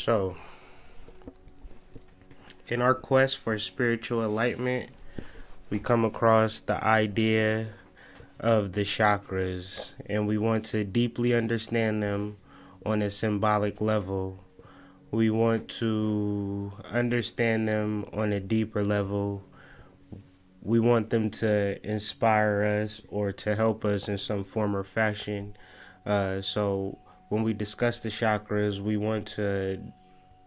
So, in our quest for spiritual enlightenment, we come across the idea of the chakras, and we want to deeply understand them on a symbolic level. We want to understand them on a deeper level. We want them to inspire us or to help us in some form or fashion. So, when we discuss the chakras, we want to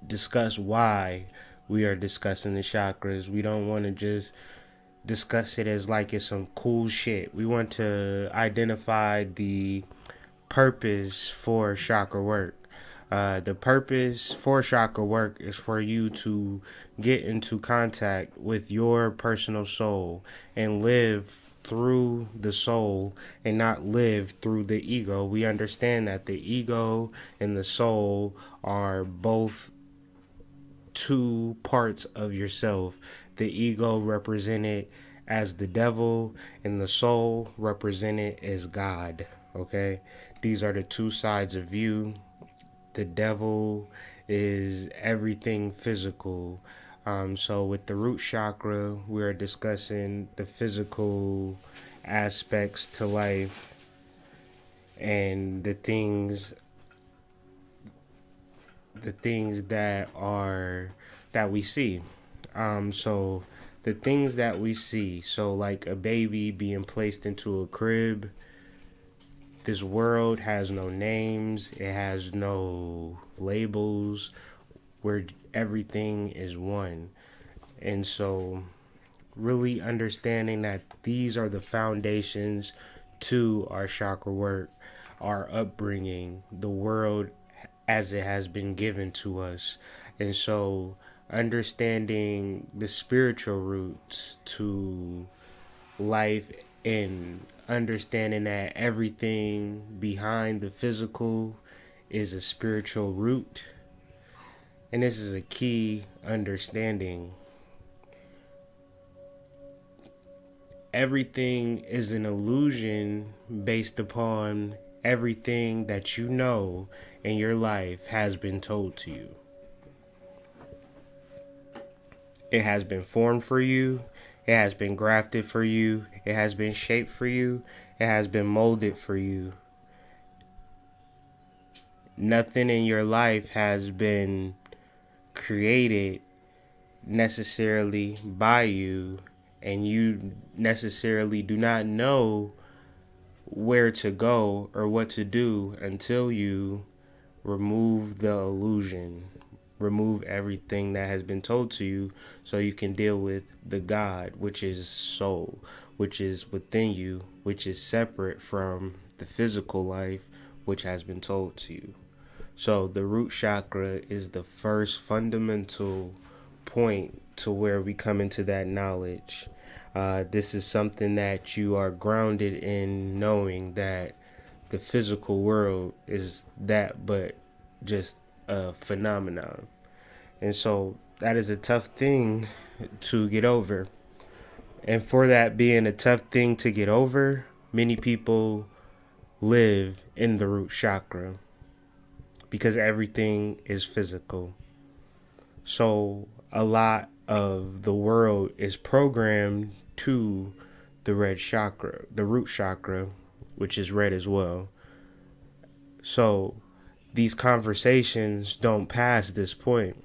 discuss why we are discussing the chakras. We don't want to just discuss it as like it's some cool shit. We want to identify the purpose for chakra work. The purpose for chakra work is for you to get into contact with your personal soul and live through the soul and not live through the ego. We understand that the ego and the soul are both two parts of yourself. The ego represented as the devil and the soul represented as God. Okay? These are the two sides of you. The devil is everything physical. So with the root chakra, we're discussing the physical aspects to life and the things that we see. So the things that we see, so like a baby being placed into a crib. This world has no names, it has no labels, where everything is one. And so really understanding that these are the foundations to our chakra work, our upbringing, the world as it has been given to us. And so understanding the spiritual roots to life and understanding that everything behind the physical is a spiritual root. And this is a key understanding. Everything is an illusion based upon everything that you know in your life has been told to you. It has been formed for you. It has been grafted for you. It has been shaped for you. It has been molded for you. Nothing in your life has been created necessarily by you, and you necessarily do not know where to go or what to do until you remove the illusion. Remove everything that has been told to you so you can deal with the God, which is soul, which is within you, which is separate from the physical life, which has been told to you. So the root chakra is the first fundamental point to where we come into that knowledge. This is something that you are grounded in, knowing that the physical world is that but just a phenomenon. And so that is a tough thing to get over. And for that being a tough thing to get over, many people live in the root chakra because everything is physical. So a lot of the world is programmed to the red chakra, the root chakra, which is red as well. So these conversations don't pass this point.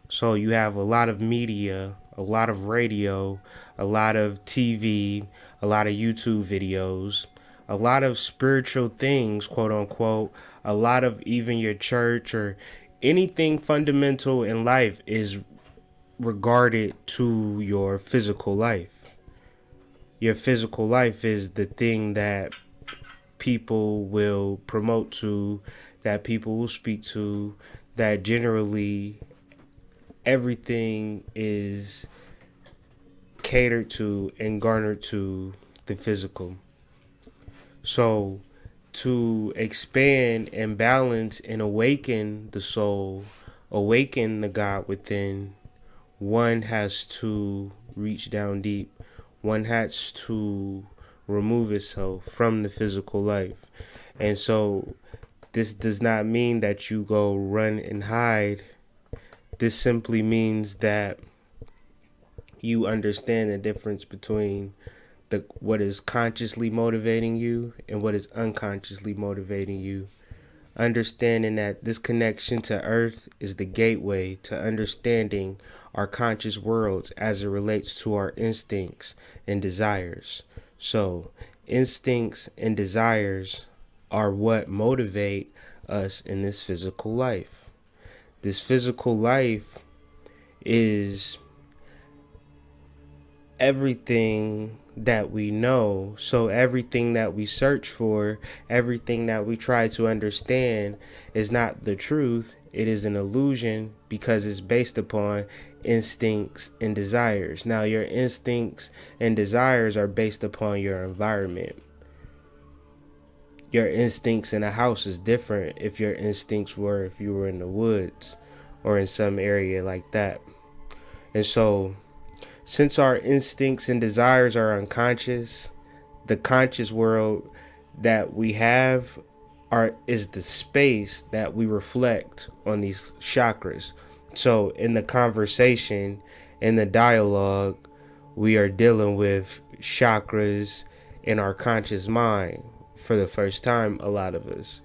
So you have a lot of media, a lot of radio, a lot of TV, a lot of YouTube videos, a lot of spiritual things, quote unquote, a lot of even your church or anything fundamental in life is regarded to your physical life. Your physical life is the thing that people will promote to, that people will speak to, that generally everything is catered to and garnered to the physical. So to expand and balance and awaken the soul, awaken the God within, one has to reach down deep. One has to remove itself from the physical life. And so This does not mean that you go run and hide. This simply means that you understand the difference between what is consciously motivating you and what is unconsciously motivating you. Understanding that this connection to Earth is the gateway to understanding our conscious worlds as it relates to our instincts and desires. So, instincts and desires are what motivate us in this physical life. This physical life is everything that we know. So everything that we search for, everything that we try to understand is not the truth. It is an illusion because it's based upon instincts and desires. Now, your instincts and desires are based upon your environment. Your instincts in a house is different if your instincts were if you were in the woods or in some area like that. And so, since our instincts and desires are unconscious, the conscious world that we have is the space that we reflect on these chakras. So in the conversation, in the dialogue, we are dealing with chakras in our conscious mind for the first time, a lot of us.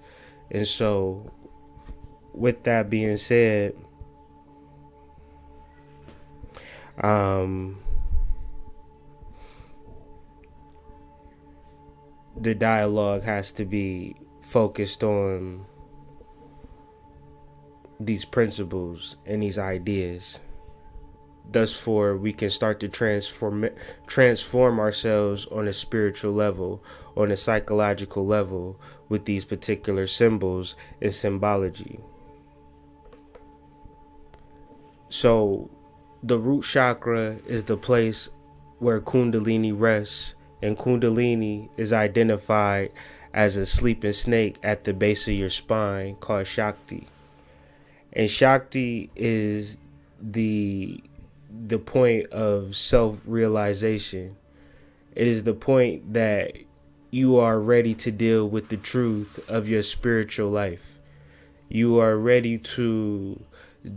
And so with that being said, the dialogue has to be focused on these principles and these ideas. Thus, for we can start to transform ourselves on a spiritual level, on a psychological level, with these particular symbols and symbology. So, the root chakra is the place where Kundalini rests, and Kundalini is identified as a sleeping snake at the base of your spine called Shakti. And Shakti is the point of self-realization. It is the point that you are ready to deal with the truth of your spiritual life. You are ready to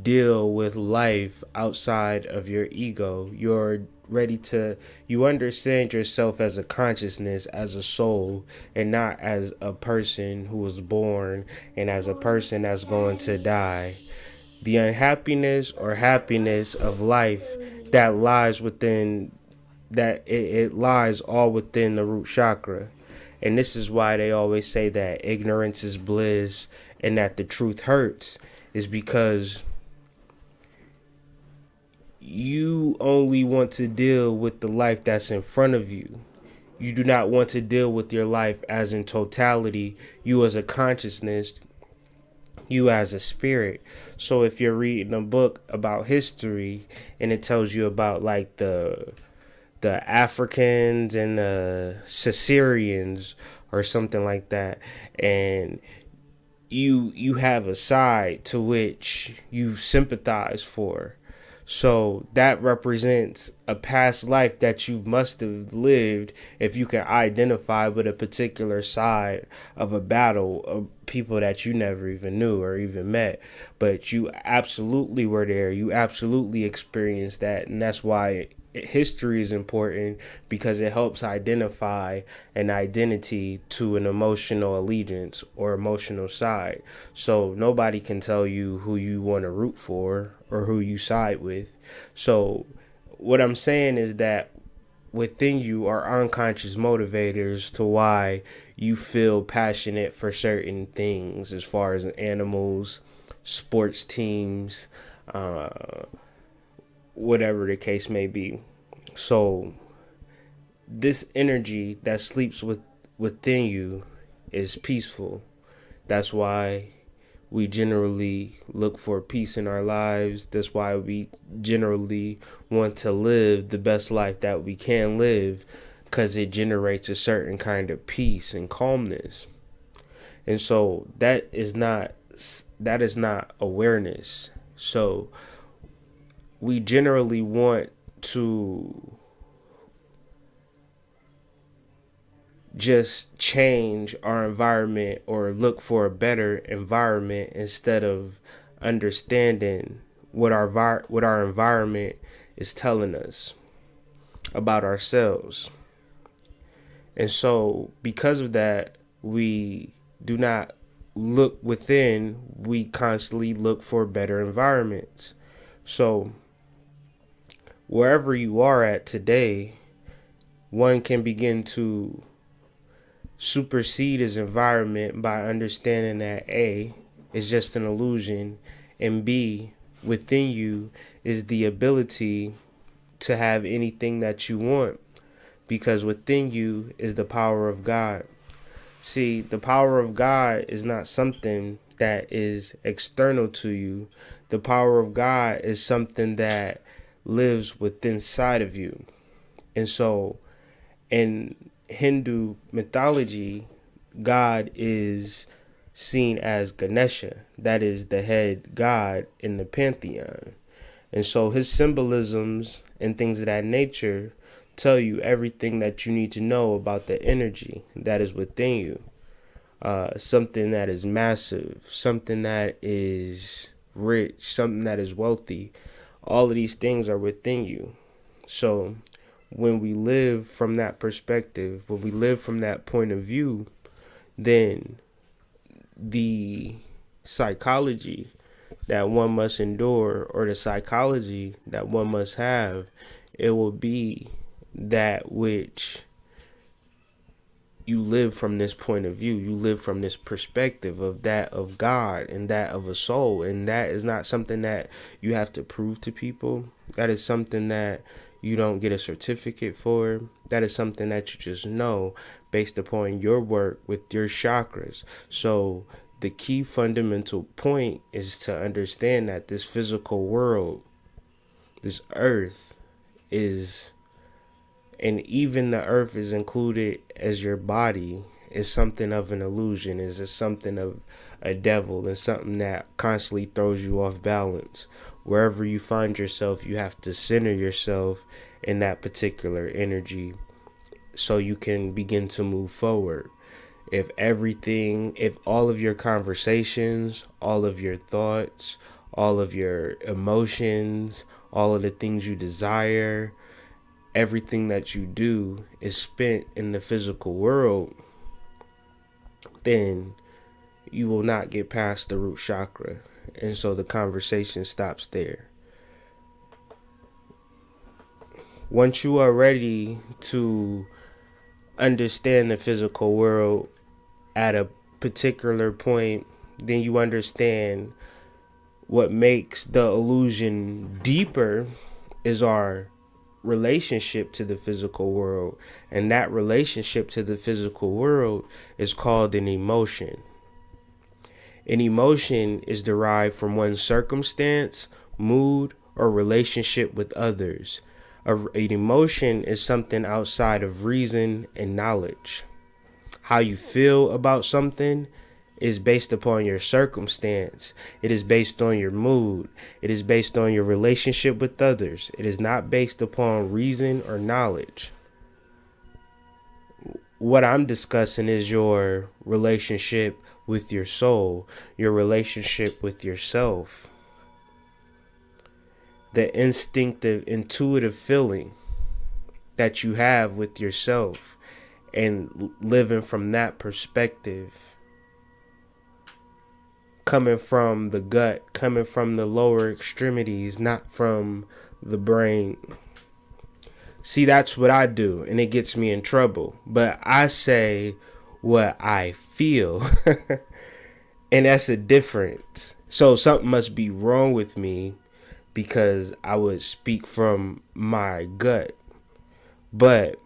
deal with life outside of your ego. You're ready to, you understand yourself as a consciousness, as a soul, and not as a person who was born and as a person that's going to die. The unhappiness or happiness of life that lies within, it lies all within the root chakra. And this is why they always say that ignorance is bliss and that the truth hurts, is because you only want to deal with the life that's in front of you. You do not want to deal with your life as in totality, you as a consciousness, you as a spirit. So if you're reading a book about history and it tells you about like the Africans and the Caesareans or something like that, and you have a side to which you sympathize for. So that represents a past life that you must have lived if you can identify with a particular side of a battle of people that you never even knew or even met. But you absolutely were there. You absolutely experienced that. And that's why history is important, because it helps identify an identity to an emotional allegiance or emotional side. So nobody can tell you who you want to root for or who you side with. So what I'm saying is that within you are unconscious motivators to why you feel passionate for certain things, as far as animals, sports teams, whatever the case may be. So this energy that sleeps within you is peaceful. That's why we generally look for peace in our lives. That's why we generally want to live the best life that we can live, because it generates a certain kind of peace and calmness. And so that is not awareness. So we generally want to just change our environment or look for a better environment instead of understanding what our environment is telling us about ourselves. And so because of that, we do not look within, we constantly look for better environments. So wherever you are at today, one can begin to supersede his environment by understanding that A is just an illusion, and B, within you is the ability to have anything that you want, because within you is the power of God. See, the power of God is not something that is external to you. The power of God is something that lives within inside of you. And so in Hindu mythology, God is seen as Ganesha. That is the head god in the pantheon. And so his symbolisms and things of that nature tell you everything that you need to know about the energy that is within you. Something that is massive, something that is rich, something that is wealthy. All of these things are within you. So when we live from that perspective, when we live from that point of view, then the psychology that one must endure, or the psychology that one must have, it will be that which you live from this point of view. You live from this perspective of that of God and that of a soul. And that is not something that you have to prove to people. That is something that you don't get a certificate for. That is something that you just know based upon your work with your chakras. So the key fundamental point is to understand that this physical world, this earth, is, and even the earth is included as your body, is something of an illusion, is something of a devil, and something that constantly throws you off balance. Wherever you find yourself, you have to center yourself in that particular energy so you can begin to move forward. If all of your conversations, all of your thoughts, all of your emotions, all of the things you desire, everything that you do is spent in the physical world, then you will not get past the root chakra. And so the conversation stops there. Once you are ready to understand the physical world at a particular point, then you understand what makes the illusion deeper is our relationship to the physical world. And that relationship to the physical world is called an emotion. An emotion is derived from one's circumstance, mood, or relationship with others. An emotion is something outside of reason and knowledge. How you feel about something is based upon your circumstance. It is based on your mood. It is based on your relationship with others. It is not based upon reason or knowledge. What I'm discussing is your relationship with your soul, your relationship with yourself. The instinctive, intuitive feeling that you have with yourself, and living from that perspective, coming from the gut, coming from the lower extremities, not from the brain. See, that's what I do, and it gets me in trouble. But I say what I feel, and that's a difference. So something must be wrong with me because I would speak from my gut. But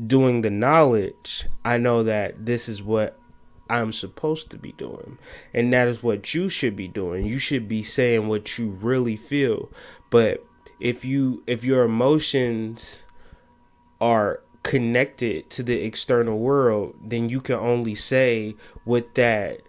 doing the knowledge, I know that this is what I'm supposed to be doing, and that is what you should be doing. You should be saying what you really feel. But if your emotions are connected to the external world, then you can only say what that,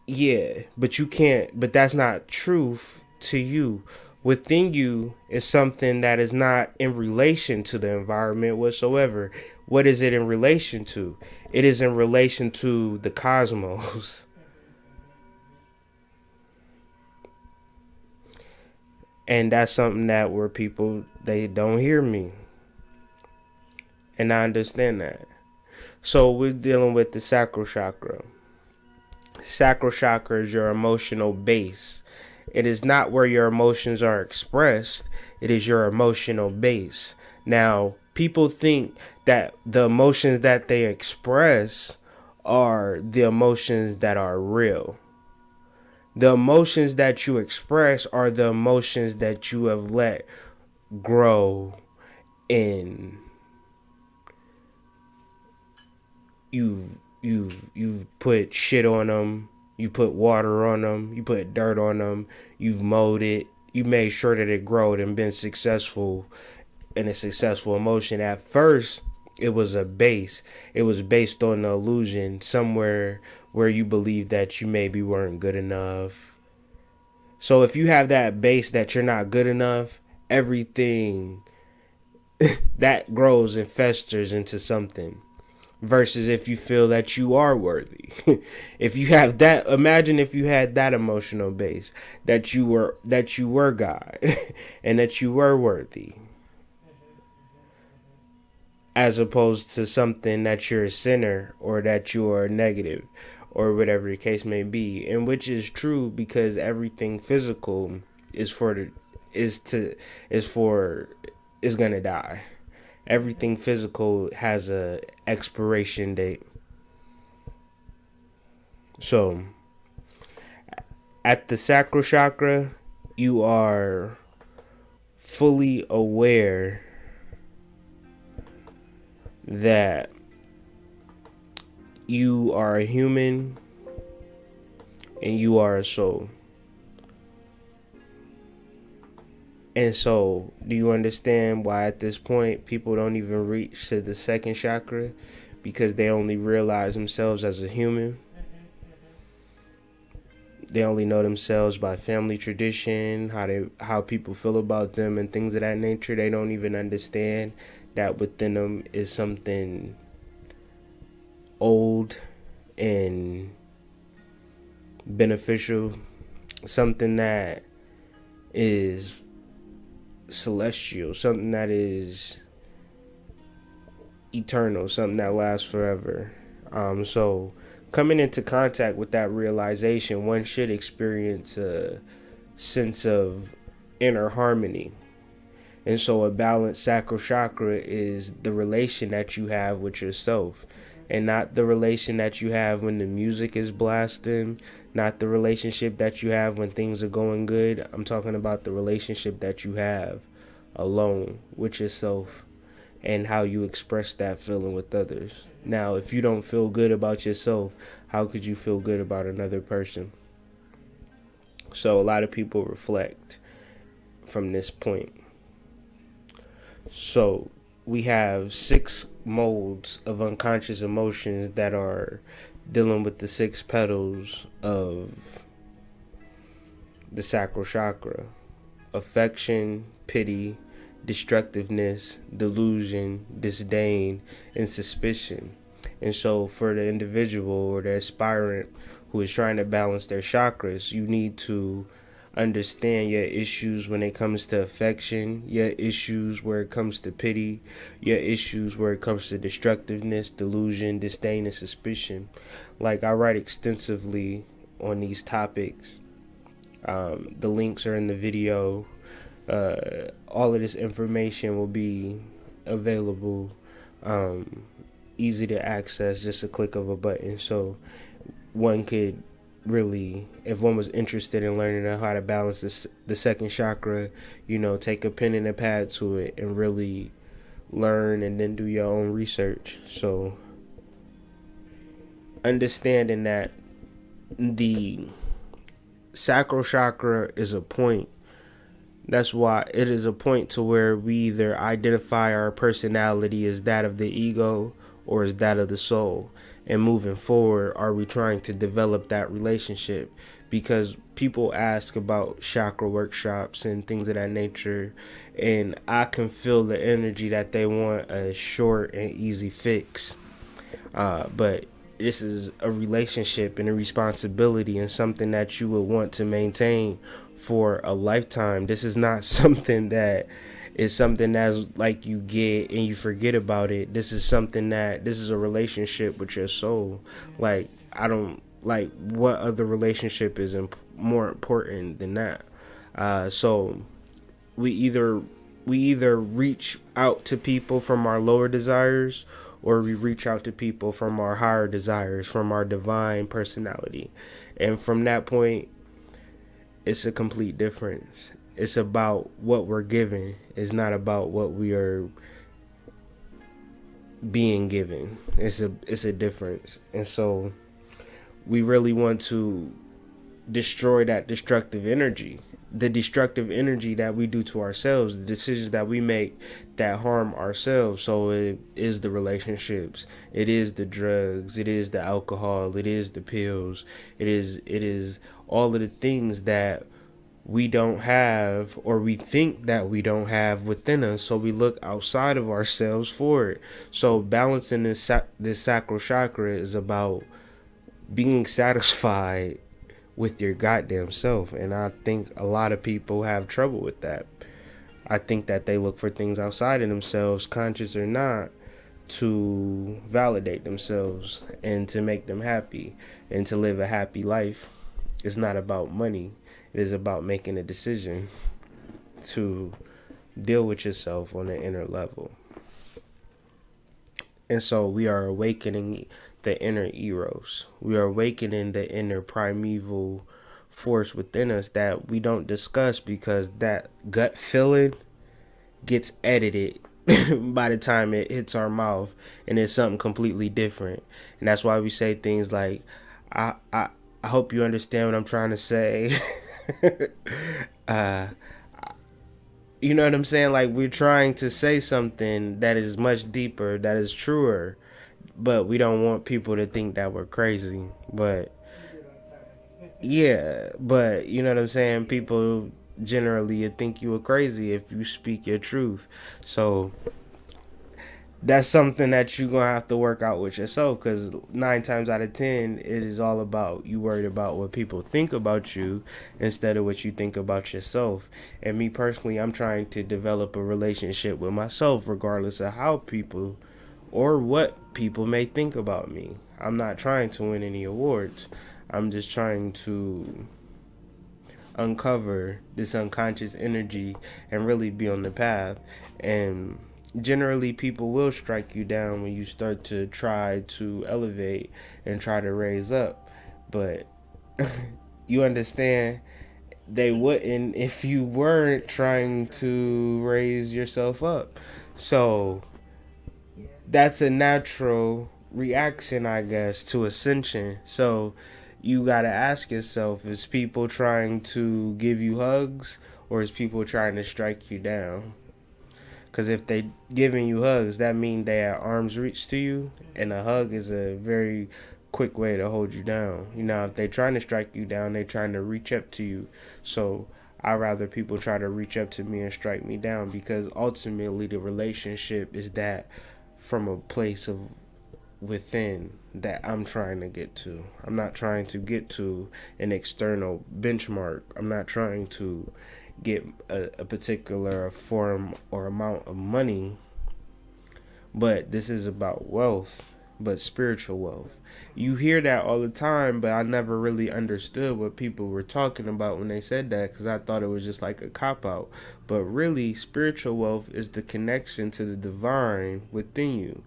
yeah, but you can't, but that's not truth to you. Within you is something that is not in relation to the environment whatsoever. What is it in relation to? It is in relation to the cosmos. And that's something that where people, they don't hear me. And I understand that. So we're dealing with the sacral chakra. Sacral chakra is your emotional base. It is not where your emotions are expressed. It is your emotional base. Now, people think that the emotions that they express are the emotions that are real. The emotions that you express are the emotions that you have let grow in. You've put shit on them. You put water on them. You put dirt on them. You've mowed it. You made sure that it growed and been successful in a successful emotion. At first, it was a base. It was based on the illusion somewhere where you believed that you maybe weren't good enough. So if you have that base that you're not good enough, everything that grows and festers into something. Versus if you feel that you are worthy. If you have that, imagine if you had that emotional base, that you were God and that you were worthy, as opposed to something that you're a sinner or that you are negative or whatever the case may be. And which is true, because everything physical is gonna die. Everything physical has a expiration date. So at the sacral chakra, you are fully aware that you are a human and you are a soul. And so, do you understand why at this point people don't even reach to the second chakra? Because they only realize themselves as a human. They only know themselves by family tradition, how people feel about them and things of that nature. They don't even understand that within them is something old and beneficial, something that is celestial, something that is eternal, something that lasts forever. So coming into contact with that realization, one should experience a sense of inner harmony. And so a balanced sacral chakra is the relation that you have with yourself, and not the relation that you have when the music is blasting, not the relationship that you have when things are going good. I'm talking about the relationship that you have alone with yourself and how you express that feeling with others. Now, if you don't feel good about yourself, how could you feel good about another person? So a lot of people reflect from this point. So we have 6 modes of unconscious emotions that are dealing with the 6 petals of the sacral chakra: affection, pity, destructiveness, delusion, disdain, and suspicion. And so for the individual or the aspirant who is trying to balance their chakras, you need to understand your issues when it comes to affection, your issues where it comes to pity, your issues where it comes to destructiveness, delusion, disdain, and suspicion. Like, I write extensively on these topics. The links are in the video. All of this information will be available, easy to access, just a click of a button. So one could really, if one was interested in learning how to balance the second chakra, take a pen and a pad to it and really learn and then do your own research. So understanding that the sacral chakra is a point. That's why it is a point to where we either identify our personality as that of the ego or as that of the soul. And moving forward, are we trying to develop that relationship? Because people ask about chakra workshops and things of that nature, and I can feel the energy that they want a short and easy fix. But this is a relationship and a responsibility and something that you would want to maintain for a lifetime. This is not something that is something that's like you get and you forget about it. This is a relationship with your soul. Like, I don't like what other relationship is more important than that. So we either reach out to people from our lower desires, or we reach out to people from our higher desires, from our divine personality. And from that point, it's a complete difference. It's about what we're given. It's not about what we are being given. It's a difference. And so we really want to destroy that destructive energy. The destructive energy that we do to ourselves, the decisions that we make that harm ourselves. So it is the relationships, it is the drugs, it is the alcohol, it is the pills, it is all of the things that we don't have, or we think that we don't have within us. So we look outside of ourselves for it. So balancing this sacral chakra is about being satisfied with your goddamn self. And I think a lot of people have trouble with that. I think that they look for things outside of themselves, conscious or not, to validate themselves and to make them happy and to live a happy life. It's not about money. It is about making a decision to deal with yourself on the inner level. And so we are awakening the inner Eros. We are awakening the inner primeval force within us that we don't discuss, because that gut feeling gets edited by the time it hits our mouth, and it's something completely different. And that's why we say things like, I hope you understand what I'm trying to say. You know what I'm saying? Like, we're trying to say something that is much deeper, that is truer, but we don't want people to think that we're crazy. But yeah, but you know what I'm saying? People generally think you are crazy if you speak your truth. So that's something that you're going to have to work out with yourself, because 9 times out of 10, it is all about you worried about what people think about you instead of what you think about yourself. And me personally, I'm trying to develop a relationship with myself regardless of how people or what people may think about me. I'm not trying to win any awards. I'm just trying to uncover this unconscious energy and really be on the path. And generally people will strike you down when you start to try to elevate and try to raise up, but you understand they wouldn't if you weren't trying to raise yourself up. So that's a natural reaction, I guess, to ascension. So you gotta ask yourself, is people trying to give you hugs, or is people trying to strike you down? Because if they giving you hugs, that means they at arm's reach to you, and a hug is a very quick way to hold you down. You know, if they trying to strike you down, they trying to reach up to you. So I rather people try to reach up to me and strike me down, because ultimately the relationship is that from a place of within that I'm trying to get to. I'm not trying to get to an external benchmark. I'm not trying to get a particular form or amount of money, but this is about wealth, but spiritual wealth. You hear that all the time, but I never really understood what people were talking about when they said that, because I thought it was just like a cop-out. But really, spiritual wealth is the connection to the divine within you.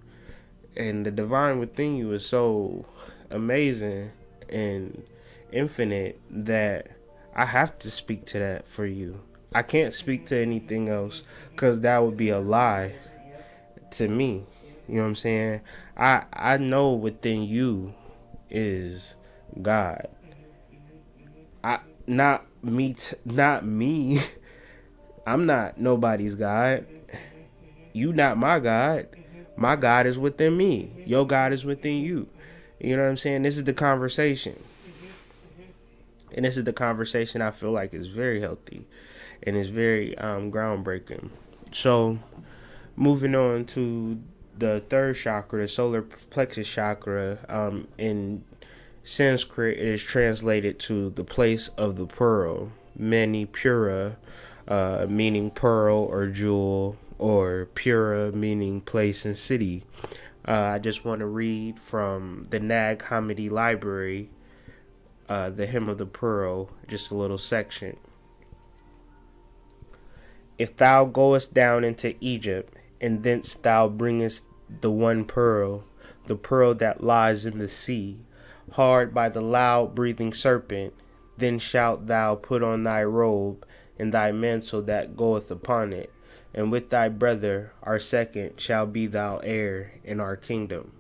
And the divine within you is so amazing and infinite that I have to speak to that for you. I can't speak to anything else, because that would be a lie to me. You know what I'm saying? I know within you is God. Not me. I'm not nobody's God. You not my God. My God is within me. Your God is within you. You know what I'm saying? This is the conversation. And this is the conversation I feel like is very healthy and is very groundbreaking. So, moving on to the third chakra, the solar plexus chakra, in Sanskrit, it is translated to the place of the pearl, Mani Pura, meaning pearl or jewel, or Pura, meaning place and city. I just want to read from the Nag Hammadi Library, the Hymn of the Pearl, just a little section. If thou goest down into Egypt, and thence thou bringest the one pearl, the pearl that lies in the sea, hard by the loud breathing serpent, then shalt thou put on thy robe and thy mantle that goeth upon it, and with thy brother, our second, shall be thou heir in our kingdom.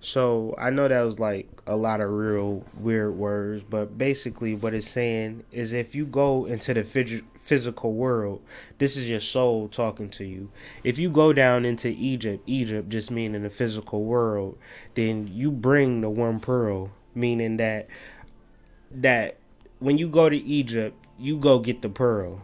So I know that was like a lot of real weird words, but basically what it's saying is if you go into the physical world, this is your soul talking to you. If you go down into Egypt just meaning the physical world, then you bring the one pearl, meaning that when you go to Egypt, you go get the pearl.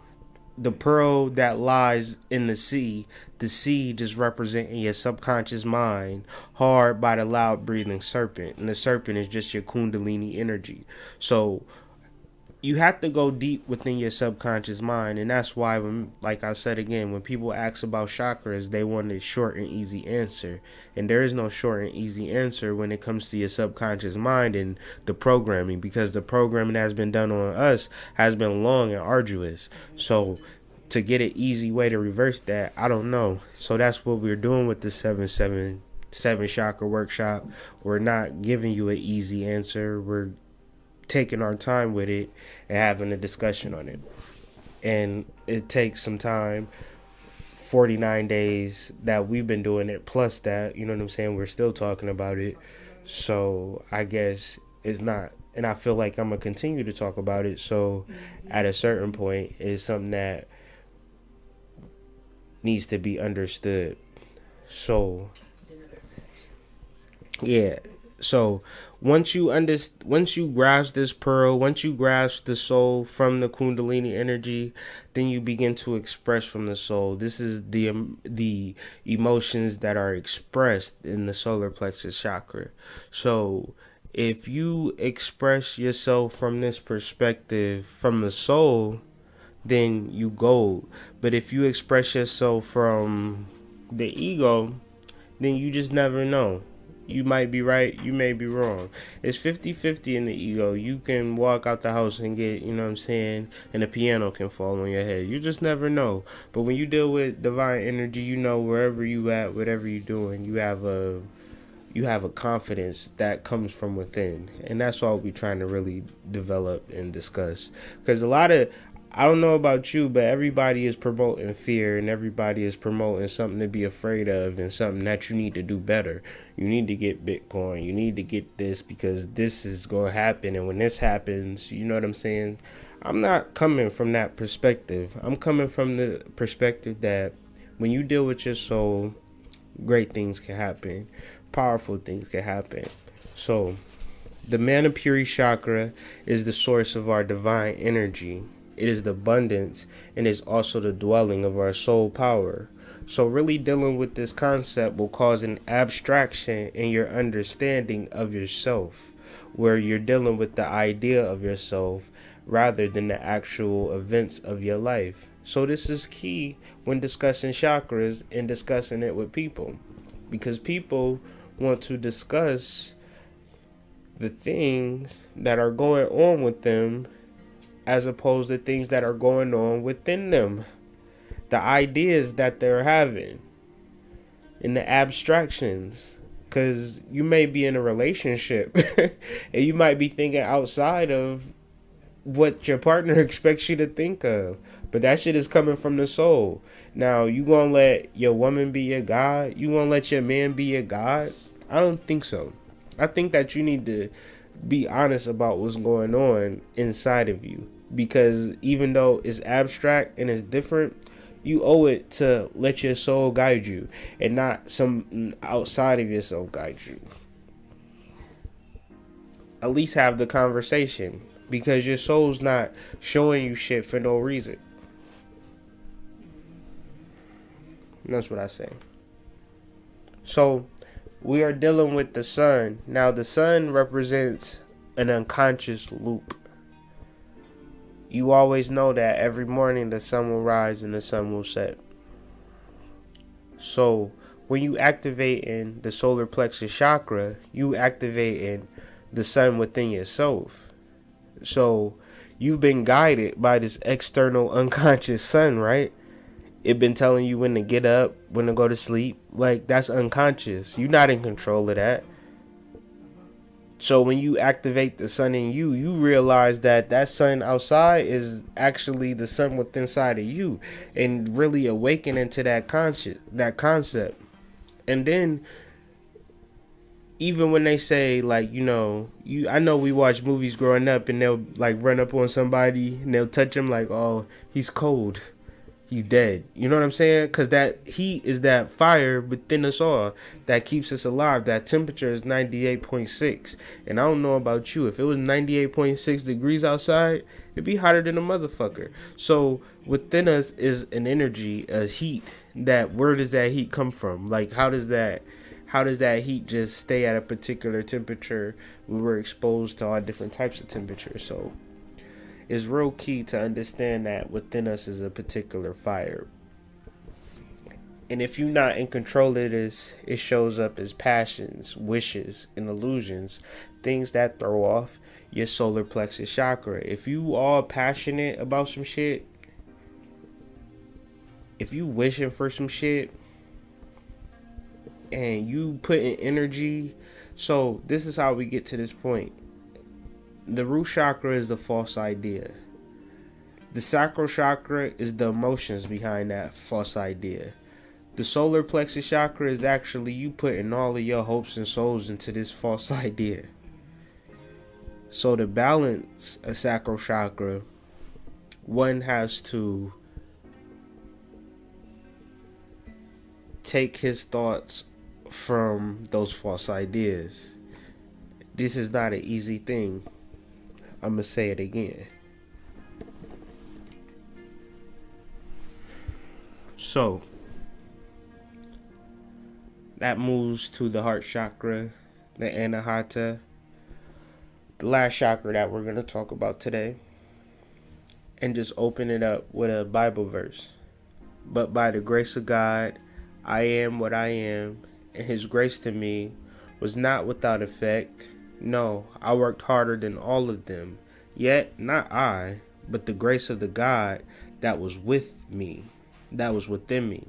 The pearl that lies in the sea just representing your subconscious mind, hard by the loud breathing serpent. And the serpent is just your Kundalini energy. So you have to go deep within your subconscious mind. And that's why, when, like I said again, when people ask about chakras, they want a short and easy answer. And there is no short and easy answer when it comes to your subconscious mind and the programming, because the programming that has been done on us has been long and arduous. So to get an easy way to reverse that, I don't know. So that's what we're doing with the 7 chakra workshop. We're not giving you an easy answer. We're taking our time with it and having a discussion on it. And it takes some time, 49 days that we've been doing it, plus that, you know what I'm saying, we're still talking about it. So I guess it's not, and I feel like I'm going to continue to talk about it. So at a certain point, it's something that needs to be understood. So yeah. So once you grasp this pearl, once you grasp the soul from the Kundalini energy, then you begin to express from the soul. This is the emotions that are expressed in the solar plexus chakra. So if you express yourself from this perspective, from the soul, then you gold. But if you express yourself from the ego, then you just never know. You might be right, you may be wrong. It's 50-50 in the ego. You can walk out the house and get, you know what I'm saying, and the piano can fall on your head. You just never know. But when you deal with divine energy, you know wherever you at, whatever you're doing, you have a confidence that comes from within. And that's all we're trying to really develop and discuss. Because I don't know about you, but everybody is promoting fear and everybody is promoting something to be afraid of and something that you need to do better. You need to get Bitcoin. You need to get this because this is going to happen. And when this happens, you know what I'm saying? I'm not coming from that perspective. I'm coming from the perspective that when you deal with your soul, great things can happen. Powerful things can happen. So the Manipuri chakra is the source of our divine energy. It is the abundance and is also the dwelling of our soul power. So really dealing with this concept will cause an abstraction in your understanding of yourself, where you're dealing with the idea of yourself rather than the actual events of your life. So this is key when discussing chakras and discussing it with people, because people want to discuss the things that are going on with them as opposed to things that are going on within them. The ideas that they're having and the abstractions. Because you may be in a relationship and you might be thinking outside of what your partner expects you to think of. But that shit is coming from the soul. Now, you gonna let your woman be your God? You gonna let your man be your God? I don't think so. I think that you need to be honest about what's going on inside of you, because even though it's abstract and it's different, you owe it to let your soul guide you and not some outside of yourself guide you. at least have the conversation, because your soul's not showing you shit for no reason. And that's what I say. So we are dealing with the sun. Now the sun represents an unconscious loop. You always know that every morning the sun will rise and the sun will set. So when you activate in the solar plexus chakra, you activate in the sun within yourself. So you've been guided by this external unconscious sun, right? It been telling you when to get up, when to go to sleep. Like, that's unconscious. You're not in control of that. So when you activate the sun in you, you realize that that sun outside is actually the sun within inside of you, and really awakening to that concept. And then even when they say, like, I know we watch movies growing up and they'll like run up on somebody and they'll touch them like, oh, he's cold, he's dead. You know what I'm saying? Because that heat is that fire within us all that keeps us alive. That temperature is 98.6. And I don't know about you. If it was 98.6 degrees outside, it'd be hotter than a motherfucker. So within us is an energy, a heat. That, where does that heat come from? Like, how does that heat just stay at a particular temperature? We were exposed to all different types of temperatures. So it's real key to understand that within us is a particular fire. And if you're not in control of this, it shows up as passions, wishes, and illusions, things that throw off your solar plexus chakra. If you are passionate about some shit, if you wishing for some shit, and you put in energy, so this is how we get to this point. The root chakra is the false idea. The sacral chakra is the emotions behind that false idea. The solar plexus chakra is actually you putting all of your hopes and souls into this false idea. So to balance a sacral chakra, one has to take his thoughts from those false ideas. This is not an easy thing. I'm gonna say it again. So that moves to the heart chakra, the Anahata, the last chakra that we're gonna talk about today, and just open it up with a Bible verse. But by the grace of God, I am what I am, and his grace to me was not without effect. No, I worked harder than all of them. Yet, not I, but the grace of the God that was with me, that was within me.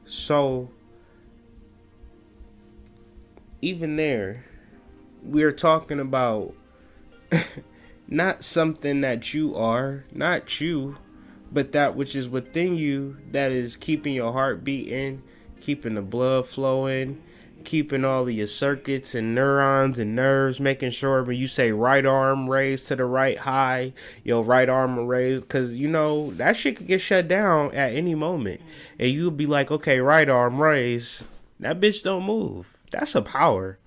So, even there, we're talking about not something that you are, not you, but that which is within you, that is keeping your heart beating, keeping the blood flowing, keeping all of your circuits and neurons and nerves, making sure when you say right arm raised to the right high, your right arm raised, because that shit could get shut down at any moment, and you'll be like, okay, right arm raised, that bitch don't move. That's a power.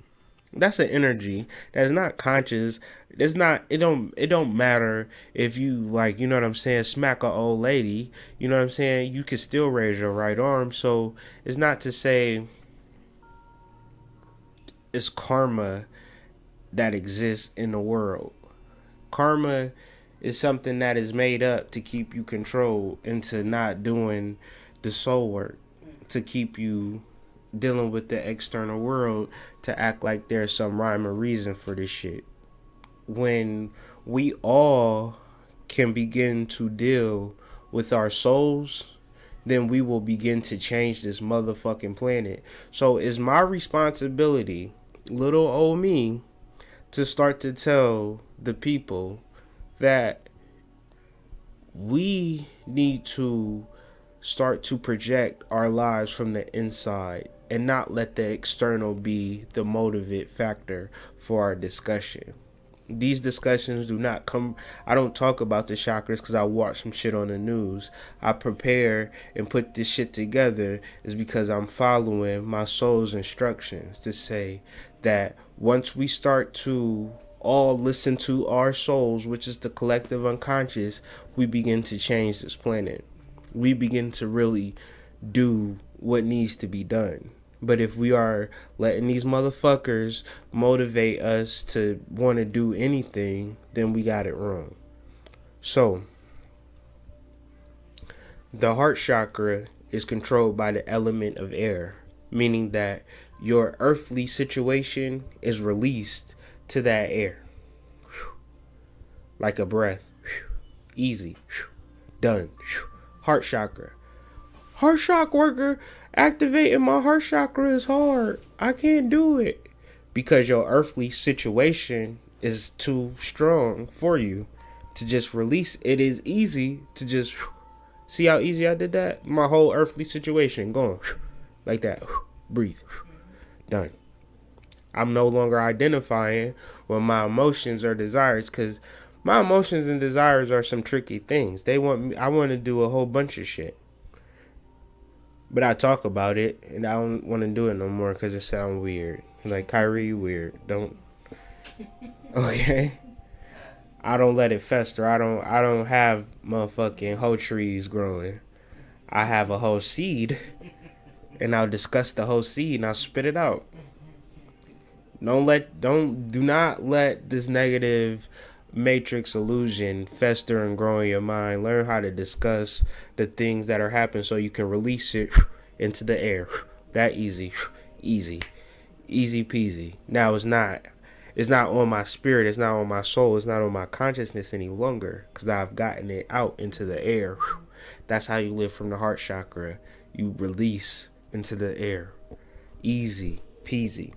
That's an energy that's not conscious. It's not. It don't matter if you, like, you know what I'm saying, smack a old lady. You know what I'm saying. You can still raise your right arm. So it's not to say it's karma that exists in the world. Karma is something that is made up to keep you controlled into not doing the soul work, to keep you dealing with the external world, to act like there's some rhyme or reason for this shit. When we all can begin to deal with our souls, then we will begin to change this motherfucking planet. So it's my responsibility, little old me, to start to tell the people that we need to start to project our lives from the inside and not let the external be the motivate factor for our discussion. These discussions do not come. I don't talk about the chakras because I watch some shit on the news. I prepare and put this shit together is because I'm following my soul's instructions to say that once we start to all listen to our souls, which is the collective unconscious, we begin to change this planet. We begin to really do what needs to be done. But if we are letting these motherfuckers motivate us to want to do anything, then we got it wrong. So, the heart chakra is controlled by the element of air, meaning that your earthly situation is released to that air. Like a breath. Easy. Done. Heart chakra. Heart chakra worker, activating my heart chakra is hard. I can't do it. Because your earthly situation is too strong for you to just release. It is easy to just, see how easy I did that? My whole earthly situation going like that. Breathe. Done. I'm no longer identifying with my emotions or desires, because my emotions and desires are some tricky things. They want me, I want to do a whole bunch of shit. But I talk about it, and I don't want to do it no more because it sounds weird. Like, Kyrie, you weird. Don't. Okay? I don't let it fester. I don't have motherfucking whole trees growing. I have a whole seed, and I'll discuss the whole seed, and I'll spit it out. Do not let this negative matrix illusion fester and grow in your mind. Learn how to discuss the things that are happening so you can release it into the air. That easy peasy. Now it's not on my spirit, it's not on my soul, it's not on my consciousness any longer, because I've gotten it out into the air. That's how you live from the heart chakra. You release into the air. Easy peasy.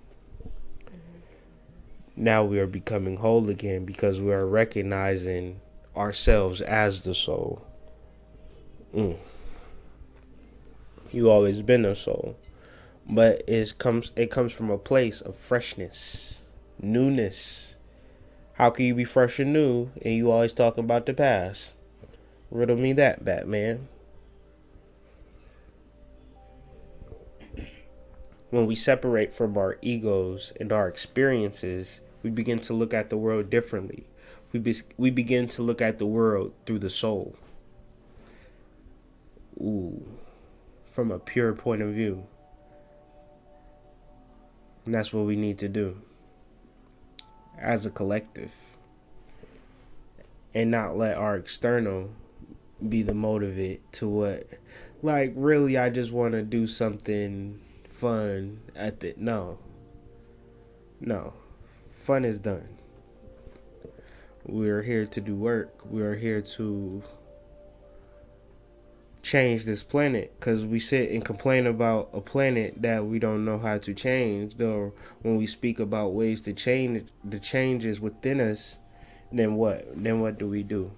Now we are becoming whole again because we are recognizing ourselves as the soul. You always been a soul, but it comes from a place of freshness, newness. How can you be fresh and new and you always talking about the past? Riddle me that, Batman. When we separate from our egos and our experiences, we begin to look at the world differently. We begin to look at the world through the soul. From a pure point of view. And that's what we need to do as a collective. And not let our external be the motivate to what, like, really I just want to do something fun at the, no. Fun is done. We're here to do work. We're here to change this planet, because we sit and complain about a planet that we don't know how to change. Though when we speak about ways to change the changes within us, then what do we do?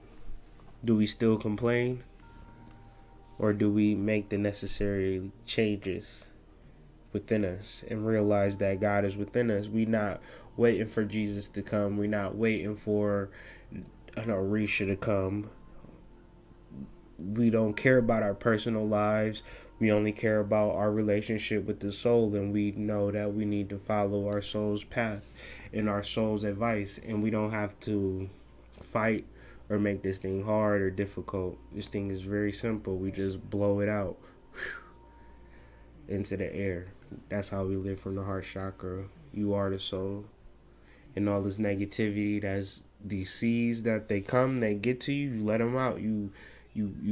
Do we still complain, or do we make the necessary changes within us and realize that God is within us? We not waiting for Jesus to come. We're not waiting for an Orisha to come. We don't care about our personal lives. We only care about our relationship with the soul, and we know that we need to follow our soul's path and our soul's advice, and we don't have to fight or make this thing hard or difficult. This thing is very simple. We just blow it out into the air. That's how we live from the heart chakra. You are the soul. And all this negativity, that's these seeds that they get to you, you let them out. You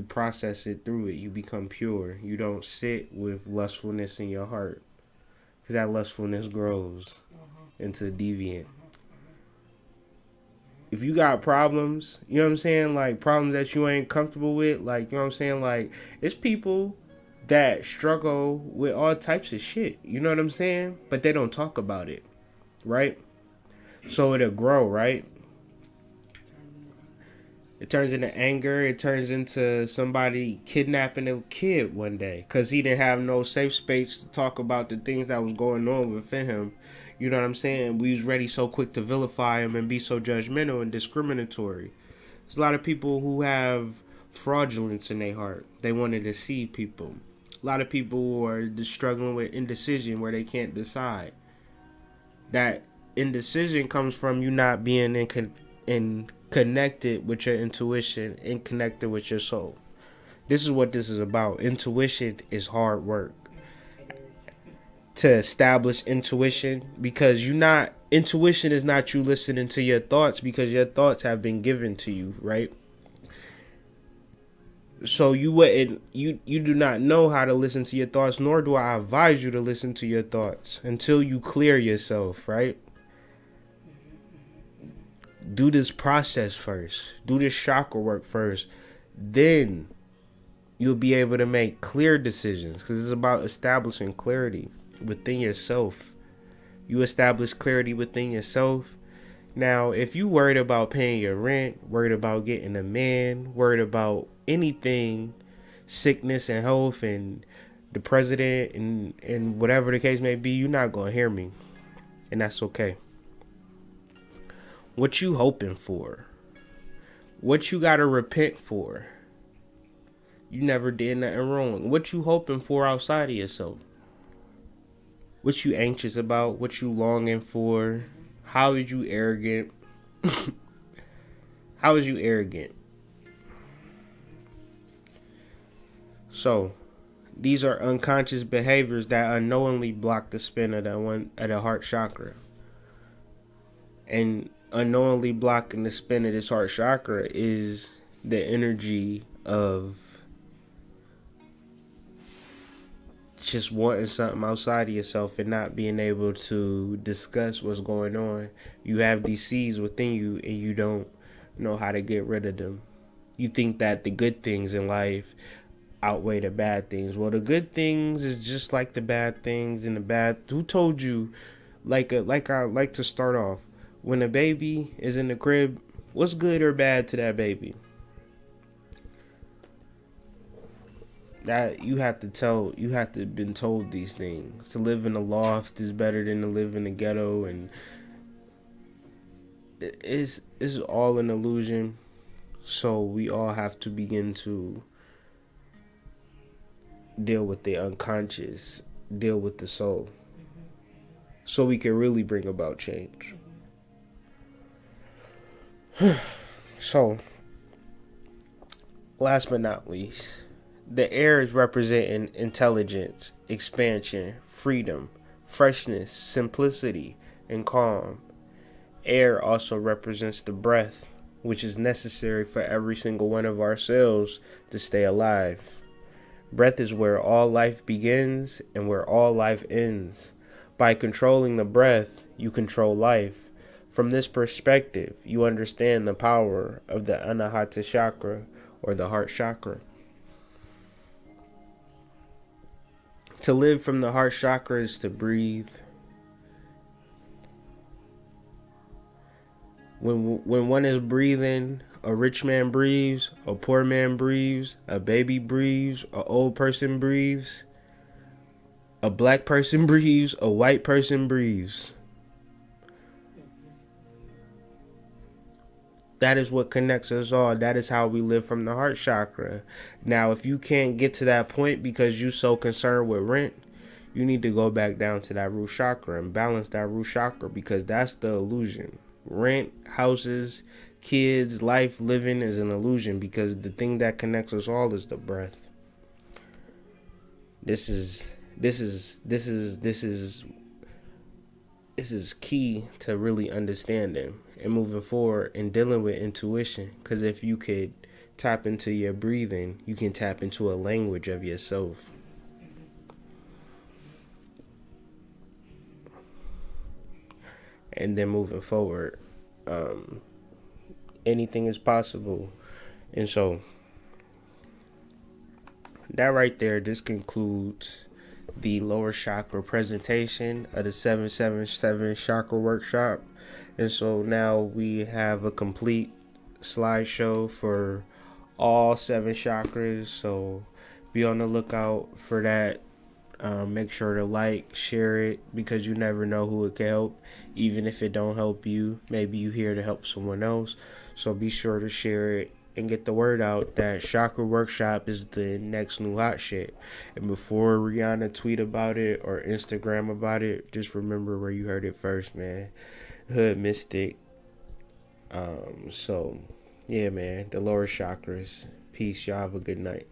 process it through it. You become pure. You don't sit with lustfulness in your heart, because that lustfulness grows into deviant. If you got problems, you know what I'm saying, like problems that you ain't comfortable with, like, you know what I'm saying, like, it's people that struggle with all types of shit, you know what I'm saying, but they don't talk about it, right? So it'll grow, right? It turns into anger. It turns into somebody kidnapping a kid one day because he didn't have no safe space to talk about the things that was going on within him. You know what I'm saying? We was ready so quick to vilify them and be so judgmental and discriminatory. There's a lot of people who have fraudulence in their heart. They want to deceive people. A lot of people who are just struggling with indecision where they can't decide. That indecision comes from you not being in connected with your intuition and connected with your soul. This is what this is about. Intuition is hard work. To establish intuition, because intuition is not you listening to your thoughts, because your thoughts have been given to you, right? So you do not know how to listen to your thoughts, nor do I advise you to listen to your thoughts until you clear yourself, right? Do this process first. Do this chakra work first. Then you'll be able to make clear decisions, because it's about establishing clarity within yourself. You establish clarity within yourself. Now, if you worried about paying your rent, worried about getting a man, worried about anything, sickness and health and the president and whatever the case may be, you're not going to hear me. And that's okay. What you hoping for? What you got to repent for? You never did nothing wrong. What you hoping for outside of yourself? What you anxious about? What you longing for? How is you arrogant? How is you arrogant? So, these are unconscious behaviors that unknowingly block the spin of the heart chakra. And unknowingly blocking the spin of this heart chakra is the energy of just wanting something outside of yourself and not being able to discuss what's going on. You have these seeds within you and you don't know how to get rid of them. You think that the good things in life outweigh the bad things. Well, the good things is just like the bad things, and the bad. Who told you? Like I like to start off, when a baby is in the crib, what's good or bad to that baby? That you have to been told these things. To live in a loft is better than to live in the ghetto, and it's all an illusion. So we all have to begin to deal with the unconscious, deal with the soul, so we can really bring about change. So, last but not least, the air is representing intelligence, expansion, freedom, freshness, simplicity, and calm. Air also represents the breath, which is necessary for every single one of our cells to stay alive. Breath is where all life begins and where all life ends. By controlling the breath, you control life. From this perspective, you understand the power of the Anahata Chakra, or the heart chakra. To live from the heart chakra is to breathe. When one is breathing, a rich man breathes, a poor man breathes, a baby breathes, an old person breathes, a black person breathes, a white person breathes. That is what connects us all. That is how we live from the heart chakra. Now, if you can't get to that point because you're so concerned with rent, you need to go back down to that root chakra and balance that root chakra, because that's the illusion. Rent, houses, kids, life, living is an illusion, because the thing that connects us all is the breath. This is key to really understanding and moving forward and dealing with intuition. Because if you could tap into your breathing, you can tap into a language of yourself. And then moving forward, anything is possible. And so that right there, this concludes the lower chakra presentation of the 777 chakra workshop. And so now we have a complete slideshow for all 7 chakras. So be on the lookout for that Make sure to like, share it, because you never know who it can help. Even if it don't help you, maybe you here to help someone else. So be sure to share it and get the word out that Chakra Workshop is the next new hot shit. And before Rihanna tweet about it or Instagram about it, just remember where you heard it first, man. Hood Mystic. So yeah, man, the lower chakras. Peace. Y'all have a good night.